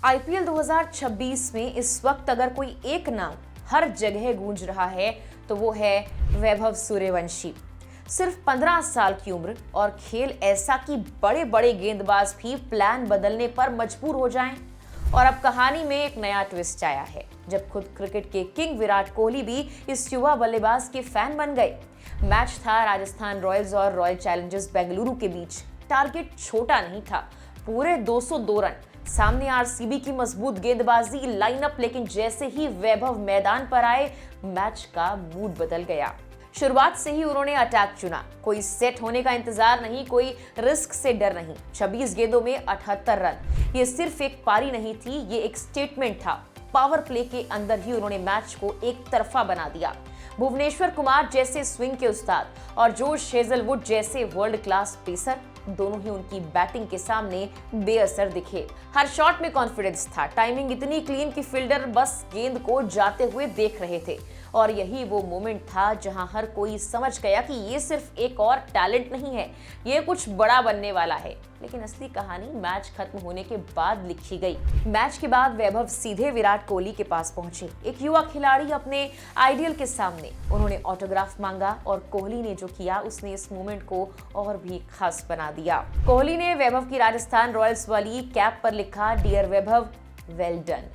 IPL 2026 में इस वक्त अगर कोई एक नाम हर जगह गूंज रहा है तो वो है वैभव सूर्यवंशी। सिर्फ 15 साल की उम्र और खेल ऐसा कि बड़े बड़े गेंदबाज भी प्लान बदलने पर मजबूर हो जाएं। और अब कहानी में एक नया ट्विस्ट आया है, जब खुद क्रिकेट के किंग विराट कोहली भी इस युवा बल्लेबाज के फैन बन गए। मैच था राजस्थान रॉयल्स और रॉयल चैलेंजर्स बेंगलुरु के बीच। टारगेट छोटा नहीं था, पूरे 202 रन। सामने आरसीबी की मजबूत गेंदबाजी लाइनअप, लेकिन जैसे ही वैभव मैदान पर आए मैच का मूड बदल गया। शुरुआत से ही उन्होंने अटैक चुना। कोई सेट होने का इंतजार नहीं, कोई रिस्क से डर नहीं। 26 गेंदों में 78 रन। ये सिर्फ एक पारी नहीं थी, ये एक स्टेटमेंट था। पावर प्ले के अंदर ही उन्होंने मैच को एक तरफा बना दिया। भुवनेश्वर कुमार जैसे स्विंग के उस्ताद और जोश हेजलवुड जैसे वर्ल्ड क्लास पेसर, दोनों ही उनकी बैटिंग के सामने बेअसर दिखे। हर शॉट में कॉन्फिडेंस था, टाइमिंग इतनी क्लीन कि फील्डर बस गेंद को जाते हुए देख रहे थे। और यही वो मोमेंट था जहां हर कोई समझ गया कि ये सिर्फ एक और टैलेंट नहीं है, ये कुछ बड़ा बनने वाला है। लेकिन असली कहानी मैच खत्म होने के बाद लिखी गई। मैच के बाद वैभव सीधे विराट कोहली के पास पहुंचे, एक युवा खिलाड़ी अपने आइडियल के सामने। उन्होंने ऑटोग्राफ मांगा और कोहली ने जो किया उसने इस मोमेंट को और भी खास बना दिया। कोहली ने वैभव की राजस्थान रॉयल्स वाली कैप पर लिखा, डियर वैभव, वेल डन।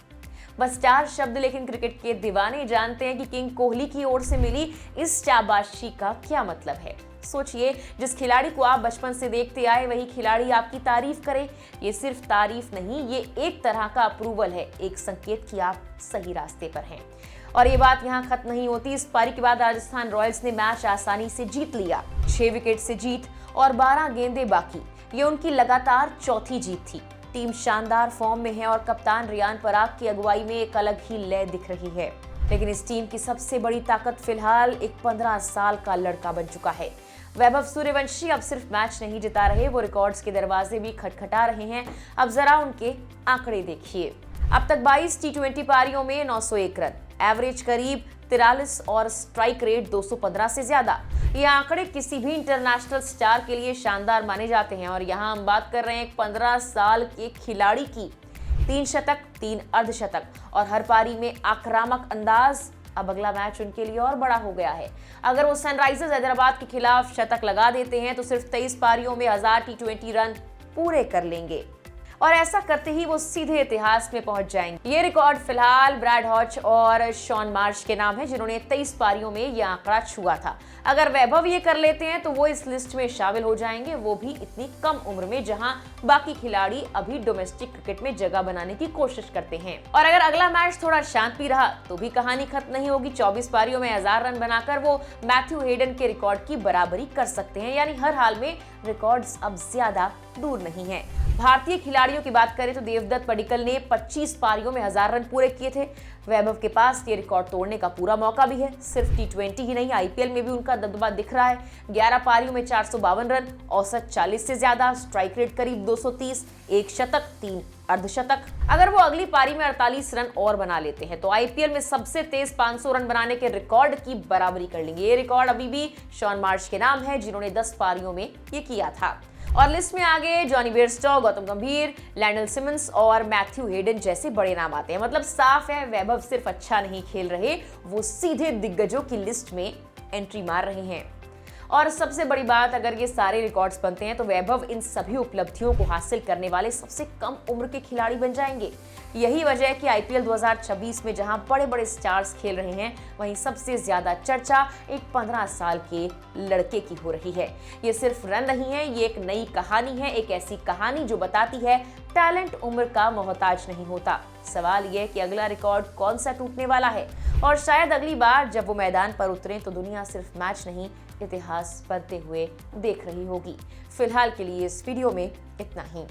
बस 4 शब्द, लेकिन क्रिकेट के दीवाने जानते हैं कि किंग कोहली की ओर से मिली इस शाबाशी का क्या मतलब है। सोचिए, जिस खिलाड़ी को आप बचपन से देखते आए वही खिलाड़ी आपकी तारीफ करे। ये सिर्फ तारीफ नहीं, ये एक तरह का अप्रूवल है, एक संकेत कि आप सही रास्ते पर हैं। और ये बात यहाँ खत्म नहीं होती। इस पारी के बाद राजस्थान रॉयल्स ने मैच आसानी से जीत लिया। 6 विकेट से जीत और 12 गेंदें बाकी। ये उनकी लगातार चौथी जीत थी। टीम शानदार फॉर्म में है और कप्तान रियान पराग की अगुवाई में एक अलग ही लय दिख रही है। लेकिन इस टीम की सबसे बड़ी ताकत फिलहाल एक 15 साल का लड़का बन चुका है। वैभव सूर्यवंशी अब सिर्फ मैच नहीं जिता रहे, वो रिकॉर्ड्स के दरवाजे भी खटखटा रहे हैं। अब जरा उनके आंकड़े देखिए। अब तक 22 टी20 पारियों में 901 रन, एवरेज करीब 43 और स्ट्राइक रेट 215 से ज्यादा। ये आंकड़े किसी भी इंटरनेशनल स्टार के लिए शानदार माने जाते हैं। और यहाँ हम बात कर रहे हैं एक 15 साल के खिलाड़ी की। 3 शतक, 3 अर्धशतक और हर पारी में आक्रामक अंदाज। अब अगला मैच उनके लिए और बड़ा हो गया है। अगर वो सनराइजर्स हैदराबाद के खिलाफ शतक लगा देते हैं तो सिर्फ 23 पारियों में 1000 टी20 रन पूरे कर लेंगे और ऐसा करते ही वो सीधे इतिहास में पहुंच जाएंगे। ये रिकॉर्ड फिलहाल ब्रैड हॉच और शॉन मार्श के नाम है, जिन्होंने 23 पारियों में ये आंकड़ा छुआ था। अगर वैभव ये कर लेते हैं तो वो इस लिस्ट में शामिल हो जाएंगे, वो भी इतनी कम उम्र में जहां बाकी खिलाड़ी अभी डोमेस्टिक क्रिकेट में जगह बनाने की कोशिश करते हैं। और अगर अगला मैच थोड़ा शांत भी रहा तो भी कहानी खत्म नहीं होगी। 24 पारियों में 1000 रन बनाकर वो मैथ्यू हेडन के रिकॉर्ड की बराबरी कर सकते हैं। यानी हर हाल में रिकॉर्ड्स अब ज्यादा दूर नहीं है। भारतीय खिलाड़ियों की बात करें तो देवदत्त पडिक्कल ने 25 पारियों में 1000 रन पूरे किए थे। वैभव के पास ये रिकॉर्ड तोड़ने का पूरा मौका भी है। सिर्फ टी20 ही नहीं, आईपीएल में भी उनका दबदबा दिख रहा है। 11 पारियों में 452 रन, औसत 40 से ज्यादा, स्ट्राइक रेट करीब 230, 1 शतक, 3 अर्धशतक। अगर वो अगली पारी में 48 रन और बना लेते हैं तो आईपीएल में सबसे तेज 500 रन बनाने के रिकॉर्ड की बराबरी कर लेंगे। ये रिकॉर्ड अभी भी शॉन मार्श के नाम है, जिन्होंने 10 पारियों में ये किया था। और लिस्ट में आगे जॉनी बेयरस्टॉ, गौतम गंभीर, लैंडल सिमंस और मैथ्यू हेडन जैसे बड़े नाम आते हैं। मतलब साफ है, वैभव सिर्फ अच्छा नहीं खेल रहे, वो सीधे दिग्गजों की लिस्ट में एंट्री मार रहे हैं। और सबसे बड़ी बात, अगर ये सारे रिकॉर्ड्स बनते हैं तो वैभव इन सभी उपलब्धियों को हासिल करने वाले सबसे कम उम्र के खिलाड़ी बन जाएंगे। यही वजह है कि आईपीएल 2026 में जहां बड़े बड़े स्टार्स खेल रहे हैं, वहीं सबसे ज्यादा चर्चा एक 15 साल के लड़के की हो रही है। ये सिर्फ रन नहीं है, ये एक नई कहानी है, एक ऐसी कहानी जो बताती है टैलेंट उम्र का मोहताज नहीं होता। सवाल यह कि अगला रिकॉर्ड कौन सा टूटने वाला है, और शायद अगली बार जब वो मैदान पर उतरे तो दुनिया सिर्फ मैच नहीं, इतिहास बनते हुए देख रही होगी। फिलहाल के लिए इस वीडियो में इतना ही।